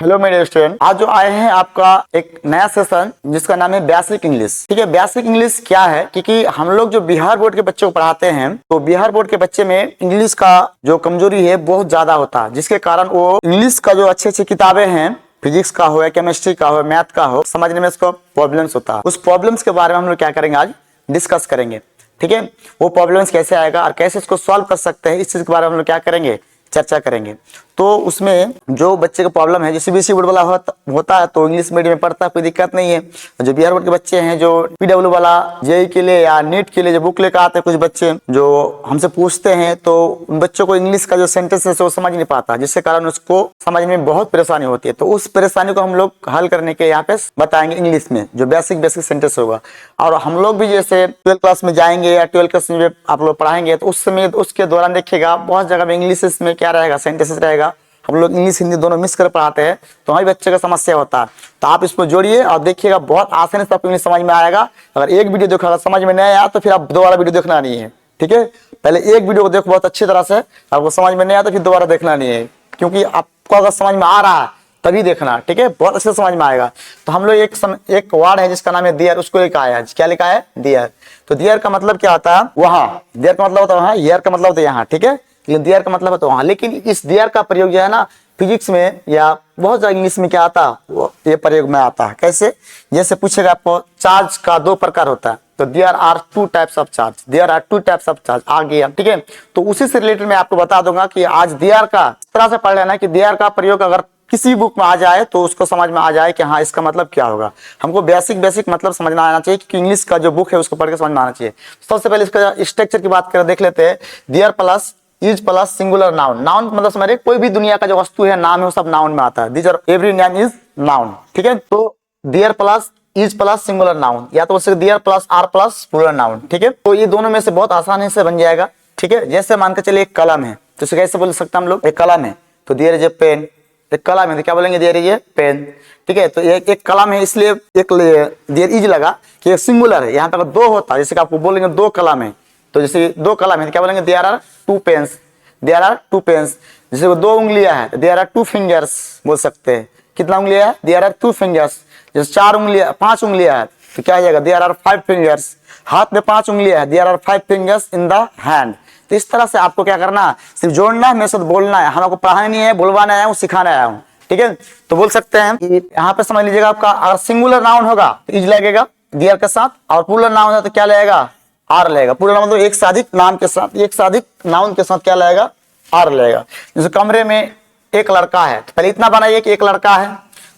Hello मेरे student, आज जो आए हैं आपका एक नया सेशन जिसका नाम है बेसिक इंग्लिश। ठीक है, बेसिक इंग्लिश क्या है? क्योंकि हम लोग जो बिहार बोर्ड के बच्चों को पढ़ाते हैं तो बिहार बोर्ड के बच्चे में इंग्लिश का जो कमजोरी है बहुत ज्यादा होता है, जिसके कारण वो इंग्लिश का जो अच्छी अच्छी किताबें हैं, फिजिक्स का हो या केमिस्ट्री का हो, मैथ का हो, समझने में इसको प्रॉब्लम्स होता है। उस प्रॉब्लम्स के बारे में हम लोग क्या करेंगे, आज डिस्कस करेंगे। ठीक है, वो प्रॉब्लम्स कैसे आएगा और कैसे इसको सॉल्व कर सकते हैं, इस चीज के बारे में हम लोग क्या करेंगे, चर्चा करेंगे। तो उसमें जो बच्चे का प्रॉब्लम है, जो सीबीएसई बोर्ड वाला होता है तो इंग्लिश मीडियम में पढ़ता है, कोई दिक्कत नहीं है। जो बिहार बोर्ड के बच्चे हैं, जो पीडब्ल्यू वाला जेई के लिए या नीट के लिए जो बुक लेकर आते हैं, कुछ बच्चे जो हमसे पूछते हैं, तो उन बच्चों को इंग्लिश का जो सेंटेंस है वो समझ नहीं पाता, जिसके कारण उसको समझ में बहुत परेशानी होती है। तो उस परेशानी को हम लोग हल करने के यहाँ पे बताएंगे इंग्लिश में, जो बेसिक सेंटेंस होगा। और हम लोग भी जैसे 12th क्लास में जाएंगे या 12th क्लास में आप लोग पढ़ाएंगे तो उस समय उसके दौरान देखिएगा बहुत जगह में इंग्लिश में क्या रहेगा, सेंटेंसेस रहेगा। हम लोग इंग्लिश हिंदी दोनों मिक्स कर पढ़ाते हैं तो हमारे बच्चे का समस्या होता है। तो आप इसको जोड़िए और देखिएगा, बहुत आसानी से आपको इंग्लिश समझ में आएगा। अगर एक वीडियो देखा समझ में नहीं आया तो फिर आप दोबारा वीडियो देखना नहीं है। ठीक है, पहले एक वीडियो को देखो बहुत अच्छी तरह से, आपको समझ में नहीं आया तो फिर दोबारा देखना नहीं है, क्योंकि आपको अगर समझ में आ रहा है तभी देखना। ठीक है, बहुत अच्छे से समझ में आएगा। तो हम लोग एक वर्ड है जिसका नाम है दियर, उसको लिखा है। क्या लिखा है? दियर। तो दियर का मतलब क्या होता है? वहाँ। दियर का मतलब होता है वहाँ, ईयर का मतलब होता है यहाँ। ठीक है, लेकिन दियर का मतलब है तो वहाँ। लेकिन इस दियर का प्रयोग जो है ना, फिजिक्स में या बहुत ज्यादा इंग्लिश में क्या आता है, वो ये प्रयोग में आता है। कैसे? जैसे पूछेगा आपको, चार्ज का दो प्रकार होता है, तो there are two types of charge, there are two types of charge आ गया। ठीक है, तो उसी से रिलेटेड मैं आपको बता दूंगा कि आज देयर का इस तरह से पढ़ लेना कि देयर का प्रयोग अगर किसी बुक में आ जाए तो उसको समझ में आ जाए कि हाँ इसका मतलब क्या होगा। हमको बेसिक मतलब समझना आना चाहिए, क्योंकि इंग्लिश का जो बुक है उसको पढ़ के समझ में आना चाहिए। सबसे पहले इसका स्ट्रक्चर की बात कर देख लेते हैं। There plus is plus singular noun. Noun मतलब समझिए कोई भी दुनिया का जो वस्तु है, नाम है, वो सब नाउन में आता है। This are every name is noun. ठीक है, तो there plus is plus singular noun, या तो उससे there plus are plus plural noun. ठीक है, तो ये दोनों में से बहुत आसानी से बन जाएगा। ठीक है, जैसे मान के चलिए एक कलम है, तो इसे कैसे बोल सकते हैं हम लोग? एक कलम है तो देयर इज ए पेन। एक कलम है तो क्या बोलेंगे? There is a pen. ठीक है, तो एक कलम है इसलिए एक देयर इज लगा कि सिंगुलर है। यहाँ पे अगर दो होता, जैसे कि आपको बोलेंगे दो कलम है, तो जैसे दो कलम है तो क्या बोलेंगे? There are two pens, there are two pens. जैसे वो दो उंगलियां है, देयर आर टू फिंगर्स बोल सकते हैं। कितना उंगलियां है? There are two fingers. जैसे चार उंगलियां, पांच उंगलियां है तो क्या हो जाएगा? There are five fingers. हाथ में पांच उंगलियां है, there are five fingers in the hand. तो इस तरह से आपको क्या करना है, सिर्फ जोड़ना है, मेरे साथ बोलना है। हमको पढ़ाना नहीं है, बुलवाना आया हूँ, सिखाने आया हूँ। ठीक है, तो बोल सकते हैं कि यहाँ पे समझ लीजिएगा, आपका अगर सिंगुलर नाउन होगा तो इज लगेगा देयर के साथ, और प्लूरल नाउन है तो क्या लगेगा? आर लगेगा। प्लूरल मतलब एक से अधिक नाम के साथ, एक से अधिक नाउन के साथ क्या लगेगा? आर लगेगा। जैसे कमरे में एक लड़का है, तो पहले इतना बनाइए कि एक लड़का है,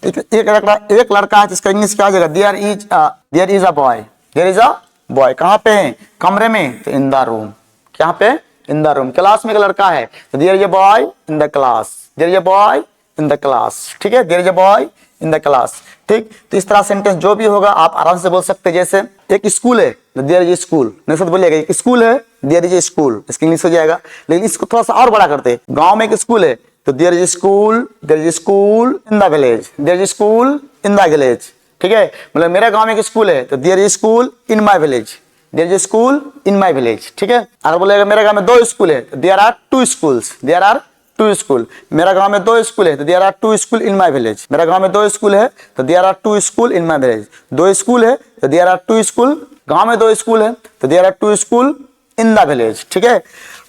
एक लड़का है, जिसका इंग्लिश क्या हो जाएगा? There is a boy, there is a boy. कहाँ पे है? कमरे में, तो इन द रूम। कहाँ पे? इन द रूम। क्लास में एक लड़का है तो there is a boy in the class, there is a boy in the class. ठीक है, there is a boy in the class. ठीक, तो इस तरह सेंटेंस जो भी होगा आप आराम से बोल सकते हैं। जैसे एक स्कूल है तो देयर इज स्कूल, मेरे साथ बोलिएगा, एक स्कूल है, देयर इज स्कूल, इसका इंग्लिश हो जाएगा। लेकिन इसको थोड़ा सा और बड़ा करते हैं, गांव में एक स्कूल है तो there is school, there is school in the village, there is school in the village. ठीक है, मतलब मेरे गांव में एक स्कूल है तो there is school in my village, there is school in my village. ठीक है, और बोलेगा मेरे गांव में दो स्कूल है तो there are two schools, there are two school. मेरा गांव में दो स्कूल है तो there are two school in my village. मेरा गांव में दो स्कूल है तो there are two school in my village. दो स्कूल है तो देयर आर टू स्कूल, गांव में दो स्कूल है तो there are two school in the village. ठीक है,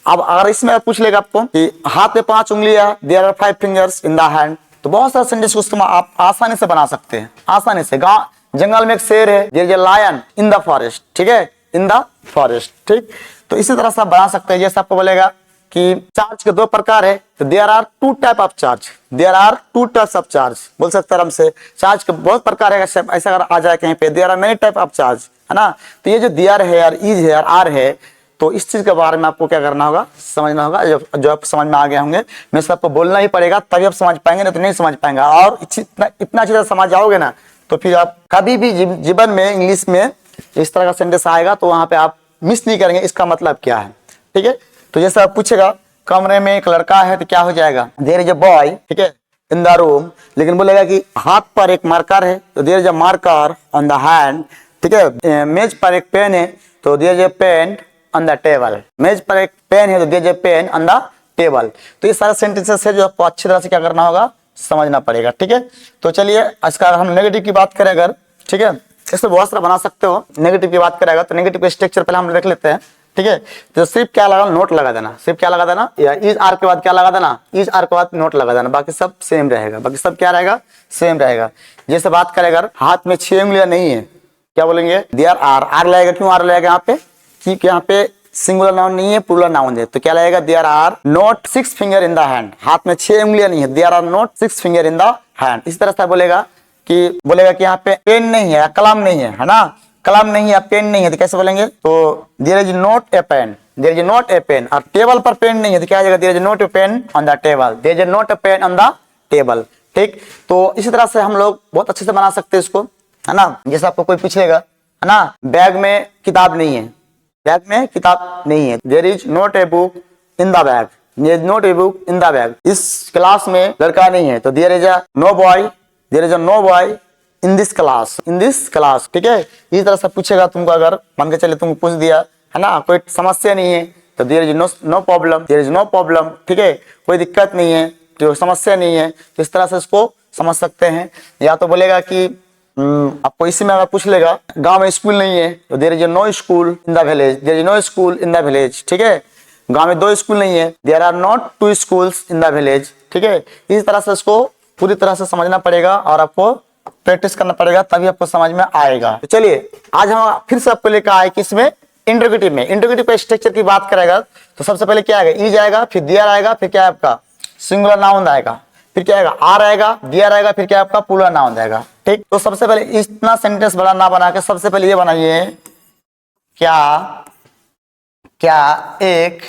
अब अगर इसमें पूछ लेगा आपको कि हाथ में पांच उंगलियां, there are five fingers in the hand, तो बहुत सारे सेंटेंस को आप आसानी से बना सकते हैं, आसानी से। गांव जंगल में एक शेर है, there is a lion in the forest. ठीक है, इन द फॉरेस्ट। ठीक, तो इसी तरह से आप बना सकते हैं। जैसे आपको बोलेगा कि चार्ज के दो प्रकार है तो there are two type of charge, there are two types of charge बोल सकते हैं आराम से। चार्ज के बहुत प्रकार है, ऐसा अगर आ जाए कहीं पे, there are many type of charge, है ना। तो ये जो देयर है और इज है और आर है, तो इस चीज के बारे में आपको क्या करना होगा, समझना होगा। जो आप समझ में आ गए होंगे, मैं से आपको बोलना ही पड़ेगा तभी आप समझ पाएंगे, नहीं तो नहीं समझ पाएंगे। और इतना अच्छी तरह समझ जाओगे ना तो फिर आप कभी भी जीवन में इंग्लिश में इस तरह का सेंटेंस आएगा तो वहां पे आप मिस नहीं करेंगे इसका मतलब क्या है। ठीक है, तो जैसे आप पूछेगा कमरे में एक लड़का है तो क्या हो जाएगा? There is a boy. ठीक है, इन द रूम। लेकिन बोलेगा कि हाथ पर एक मार्कर है तो there is a marker on the hand. ठीक है, मेज पर एक पेन है तो there is a pen on the table. मेज पर एक पेन है तो there is a pen on the table. तो ये सारे सेंटेंसेस है जो आपको अच्छी तरह से क्या करना होगा, समझना पड़ेगा। ठीक है, तो चलिए इसका हम नेगेटिव की बात करें अगर, ठीक है, इसमें बहुत सारा बना सकते हो। नेगेटिव की बात करेगा तो नेगेटिव का स्ट्रक्चर पहले हम देख लेते हैं। ठीक है, तो सिर्फ क्या लगा, नोट लगा देना, सिर्फ क्या लगा देना, या इज आर के बाद क्या लगा देना, इज आर के बाद नोट लगा देना, बाकी सब सेम रहेगा, बाकी सब क्या रहेगा, सेम रहेगा। जैसे बात करें अगर हाथ में 6 उंगलियां नहीं है, क्या बोलेंगे, देयर आर, आर लगेगा, क्यों आर लगेगा यहाँ पे, क्योंकि यहाँ पे सिंगुलर नाउन नहीं है, प्लूरल नाउन है, तो क्या लगेगा, there are not 6 finger in the hand, हाथ में 6 उंगलियां नहीं है, there are not 6 finger in the hand. इस तरह से बोलेगा कि यहाँ पे पेन नहीं है, कलम नहीं है ना, कलम नहीं है, पेन नहीं है, तो कैसे बोलेंगे, तो there is not a pen, there is not a pen. और टेबल पर पेन नहीं है तो क्या आ जाएगा, there is not a pen on the table, there is not a pen on the table. ठीक, तो इसी तरह से हम लोग बहुत अच्छे से बना सकते हैं इसको, है ना। जैसे आपको कोई पूछेगा, है ना, बैग में किताब नहीं है, बैग में किताब नहीं है, there is not a book in the bag, there is not a book in the bag. इस क्लास में लड़का नहीं है, तो there is a no boy, there is a no boy in this class, in this class. ठीक है, इस तरह से पूछेगा तुमको, अगर मान के चले तुमको पूछ दिया, है ना, कोई समस्या नहीं है, तो there is no problem, there is no problem. ठीक है, कोई दिक्कत नहीं है, तो समस्या नहीं है, तो इस तरह से इसको समझ सकते हैं। या तो बोलेगा कि आपको इसी में अगर पूछ लेगा, गांव में स्कूल नहीं है, तो there is no school in the village, there is no school in the village. ठीक है, गांव में 2 स्कूल नहीं है, there are not 2 schools in the village. ठीक है, इस तरह से इसको पूरी तरह से समझना पड़ेगा और आपको प्रैक्टिस करना पड़ेगा, तभी आपको समझ में आएगा। तो चलिए आज हम फिर से आपको लेकर आए कि इसमें इंट्रोगेटिव में, इंट्रोगेटिव का स्ट्रक्चर की बात करेगा तो सबसे पहले क्या आएगा, इज आएगा, फिर देयर आएगा, फिर क्या है आपका सिंगुलर नाउन आएगा, फिर क्या आएगा, आर आएगा, देयर आएगा, फिर क्या आपका प्लूरल नाउन आएगा। ठीक, तो सबसे पहले इतना सेंटेंस बड़ा ना बना के सबसे पहले ये बनाइए, क्या एक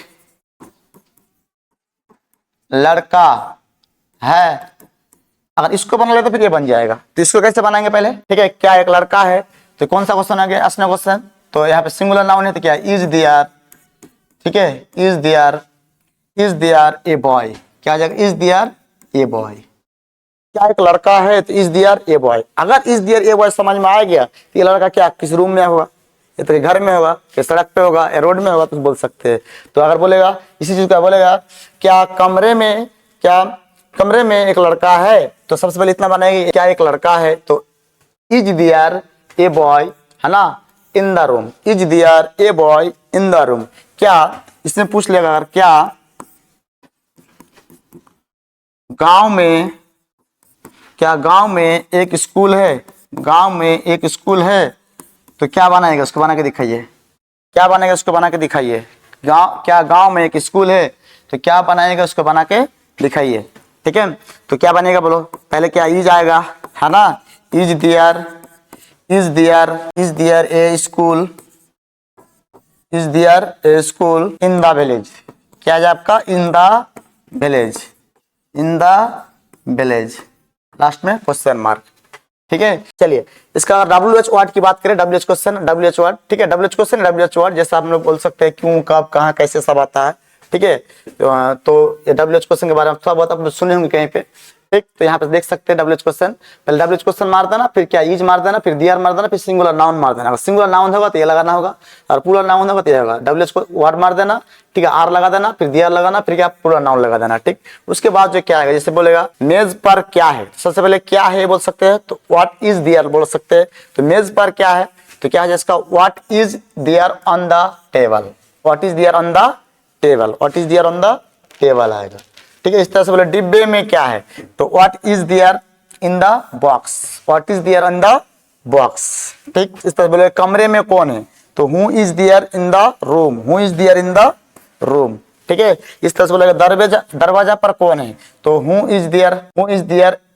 लड़का है। अगर इसको बना ले तो फिर ये बन जाएगा, तो इसको कैसे बनाएंगे पहले, ठीक है, क्या एक लड़का है, तो कौन सा क्वेश्चन आ गया, असना क्वेश्चन, तो यहाँ पे सिंगुलर नाउन है, तो क्या इज देयर, ठीक है, इज देयर ए बॉय, क्या आ जाएगा, इज देयर ए बॉय, क्या एक लड़का है, तो इज देयर ए बॉय। अगर इज देयर ए बॉय समझ में आ गया तो ये लड़का क्या किस रूम में होगा, या तो घर में होगा, या सड़क पे होगा, या रोड में होगा, तो बोल सकते हैं। तो अगर बोलेगा इसी चीज का, बोलेगा क्या कमरे में एक लड़का है, तो सबसे पहले इतना बनाएंगे, क्या एक लड़का है, तो इज देयर ए बॉय, है ना, in the room, is there a boy in the room. क्या इसने पूछ लेगा, अगर क्या गांव में एक स्कूल है, गांव में एक स्कूल है, तो क्या बनाएगा, उसको बना के दिखाइए, क्या बनेगा, उसको बना के दिखाइए। क्या गांव में एक स्कूल है, तो क्या बनाएगा, उसको बना के दिखाइए। ठीक है, तो क्या बनेगा बोलो, पहले क्या इज आएगा, है ना, is there a school, is there a school in the village, क्या है आपका, इन द विलेज, लास्ट में क्वेश्चन मार्क। ठीक है, चलिए इसका WH वर्ड की बात करें, WH क्वेश्चन, WH वर्ड, ठीक है, WH क्वेश्चन, WH वर्ड, जैसा आप लोग बोल सकते हैं क्यों, कब, कहाँ, कैसे सब आता है। ठीक है, तो ये WH क्वेश्चन के बारे में थोड़ा बहुत आप सुने होंगे कहीं पे। ठीक, तो यहाँ पे देख सकते हैं WH क्वेश्चन, पहले WH क्वेश्चन मार देना, फिर क्या इज मार देना, फिर देयर मार देना, फिर सिंगुलर नाउन मार देना। अगर सिंगुलर नाउन होगा तो ये लगाना होगा, और प्लूरल नाउन होगा तो ये होगा। WH को वर्ड मार देना, ठीक है, आर लगा देना, फिर देयर लगाना, फिर क्या प्लूरल नाउन लगा देना। ठीक, उसके बाद जो क्या आएगा, जैसे बोलेगा मेज पर क्या है, सबसे पहले क्या है बोल सकते हैं, तो व्हाट इज देयर बोल सकते हैं। तो मेज पर क्या है, तो क्या है इसका, what is there on the table, what is there on the table, what is there on the table आएगा। ठीक है, इस तरह से बोले डिब्बे में क्या है, तो what is there in the box, what is there in the box. ठीक, इस तरह बोले कमरे में कौन है, तो who is there in the room, who is there in the room. ठीक है, इस तरह से बोलेगा दरवाजा पर कौन है, तो who is there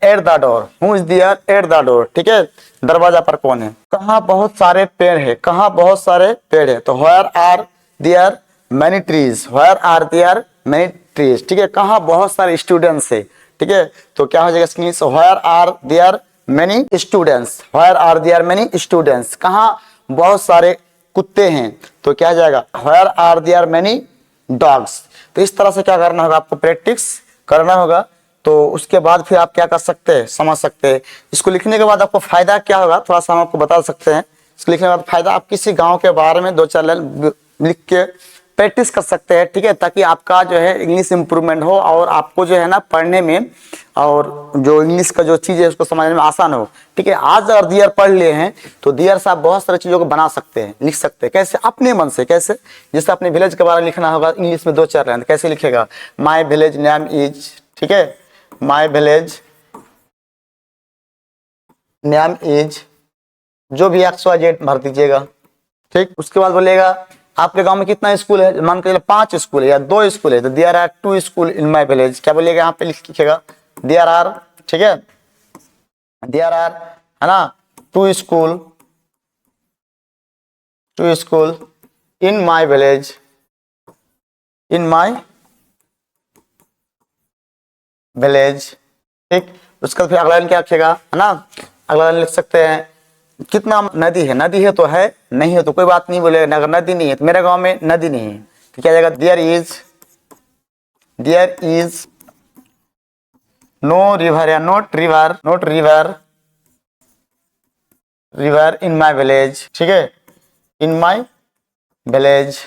at the door, who is there at the door. ठीक है, दरवाजा पर कौन है। कहाँ बहुत सारे पेड़ है, कहाँ बहुत सारे पेड़ है, तो where are there many trees, where are there many trees. ठीक है, कहाँ बहुत सारे स्टूडेंट्स है। ठीक है, तो क्या हो जाएगा, where are there many students, where are there many students. कहाँ बहुत सारे कुत्ते हैं, तो क्या जाएगा, where are there many dogs. तो इस तरह से क्या करना होगा, आपको प्रैक्टिस करना होगा, तो उसके बाद फिर आप क्या कर सकते हैं, समझ सकते हैं। इसको लिखने के बाद आपको फायदा क्या होगा, थोड़ा सा हम आपको बता सकते हैं। इसको लिखने के बाद फायदा, आप किसी गांव के बारे में 2-4 लाइन लिख के प्रैक्टिस कर सकते हैं, ठीक है, ताकि आपका जो है इंग्लिश इंप्रूवमेंट हो और आपको जो है ना पढ़ने में और जो इंग्लिश का जो चीज़ है उसको समझने में आसान हो। ठीक है, आज अगर दियर पढ़ लिए हैं तो दियर से आप बहुत सारी चीज़ों को बना सकते हैं, लिख सकते हैं। कैसे? अपने मन से। कैसे? जैसे अपने विलेज के बारे में लिखना होगा इंग्लिश में 2-4 लाइन, कैसे लिखेगा? माई विलेज नेम इज, ठीक है, माई विलेज नेम इज, जो भी XYZ भर दीजिएगा। ठीक, उसके बाद बोलेगा आपके गांव में कितना स्कूल है? मान के चलो 5 स्कूल है या 2 स्कूल है, तो there are 2 school in my village. क्या बोलिएगा यहाँ पे लिखिएगा? देयर आर, ठीक है, देयर आर, है ना, 2 school in my village, in my village. ठीक, उसका फिर अगला लाइन क्या रखिएगा, है ना, अगला लाइन लिख सकते हैं कितना नदी है? नदी है तो है, नहीं है तो कोई बात नहीं बोलेगा। अगर नदी नहीं है तो मेरे गांव में नदी नहीं है तो क्या जाएगा? देयर इज नो रिवर या not river in my village. ठीक है, इन माय विलेज।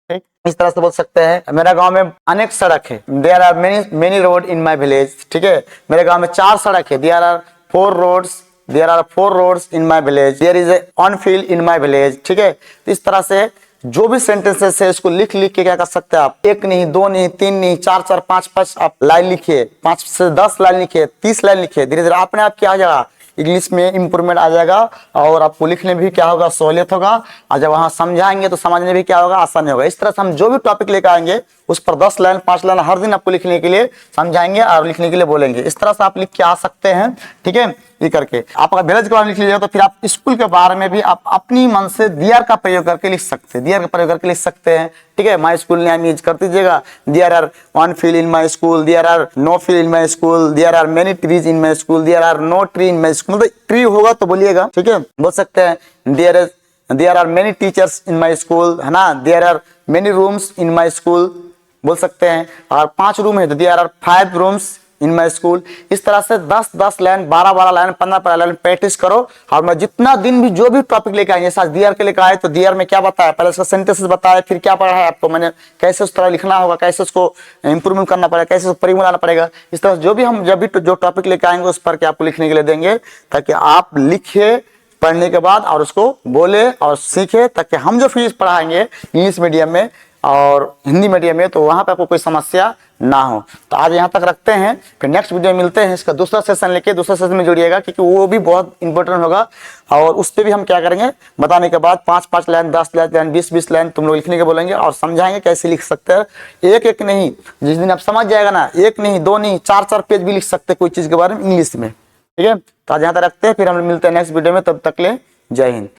ठीक, इस तरह से बोल सकते हैं मेरा गांव में अनेक सड़क है। There are many road in my village. ठीक है, मेरे गांव में 4 सड़क है। There are 4 roads in my village. There is a on field in my village. ठीक है, तो इस तरह से जो भी सेंटेंसेस है इसको लिख के क्या कर सकते हैं आप? 1 नहीं, 2 नहीं, 3 नहीं, 4-4, 5-5 आप लाइन लिखिए, 5 से 10 लाइन लिखिए, 30 लाइन लिखिए। धीरे धीरे अपने आप क्या आ जाएगा? इंग्लिश में इंप्रूवमेंट आ जाएगा और आपको लिखने भी क्या होगा? सहूलियत होगा। और जब वहां समझाएंगे तो समझने भी क्या होगा? आसानी होगा। इस तरह से हम जो भी टॉपिक लेकर आएंगे उस पर 10 लाइन 5 लाइन हर दिन आपको लिखने के लिए समझाएंगे और लिखने के लिए बोलेंगे। इस तरह से आप लिख के आ सकते हैं। ठीक है, ये करके आप अगर विलेज के बारे में लिख लीजिएगा तो फिर आप स्कूल के बारे में भी आप अपनी मन से दियर का प्रयोग करके लिख सकते हैं, दियर का प्रयोग करके लिख सकते हैं। ठीक है, माई स्कूल नेम इज कर दीजिएगा। There are 1 field in my school, there are no field in my school, there are many trees in my school, there are no tree in my school. मतलब tree होगा तो बोलिएगा। ठीक है, बोल सकते हैं there are many teachers in my school, है ना, there are many rooms in my school बोल सकते हैं। और 5 रूम है तो there are 5 rooms in my school. इस तरह से 10-10 लाइन, 12-12 लाइन, 15-15 लाइन प्रैक्टिस करो। और मैं जितना दिन भी जो भी टॉपिक लेकर आएंगे, साथ दियर के लेकर आए तो दियर में क्या बताया, पहले उसका सेंटेंसेस बताया, फिर क्या पढ़ा है आपको मैंने, कैसे उस तरह लिखना होगा, कैसे उसको इंप्रूवमेंट करना पड़ेगा, कैसे उसको परिवर्तन लाना पड़ेगा। इस तरह जो भी हम जब भी जो टॉपिक लेकर आएंगे उस पर क्या आपको लिखने के लिए देंगे, ताकि आप लिखे पढ़ने के बाद और उसको बोले और सीखे, ताकि हम जो फीस पढ़ाएंगे इंग्लिश मीडियम में और हिंदी मीडियम में तो वहां पे आपको कोई समस्या ना हो। तो आज यहाँ तक रखते हैं, फिर नेक्स्ट वीडियो में मिलते हैं। इसका दूसरा सेशन लेके दूसरा सेशन में जुड़िएगा, क्योंकि वो भी बहुत इंपॉर्टेंट होगा। और उस पर भी हम क्या करेंगे बताने के बाद 5-5 लाइन, 10 लाइन, 20-20 लाइन तुम लोग लिखने के बोलेंगे और समझाएंगे कैसे लिख सकते हैं। एक नहीं, जिस दिन आप समझ जाएगा ना, 1 नहीं, 2 नहीं, 4-4 पेज भी लिख सकते कोई चीज के बारे में इंग्लिश में। ठीक है, तो आज यहाँ तक रखते हैं, फिर हम मिलते हैं नेक्स्ट वीडियो में। तब तक ले जय हिंद।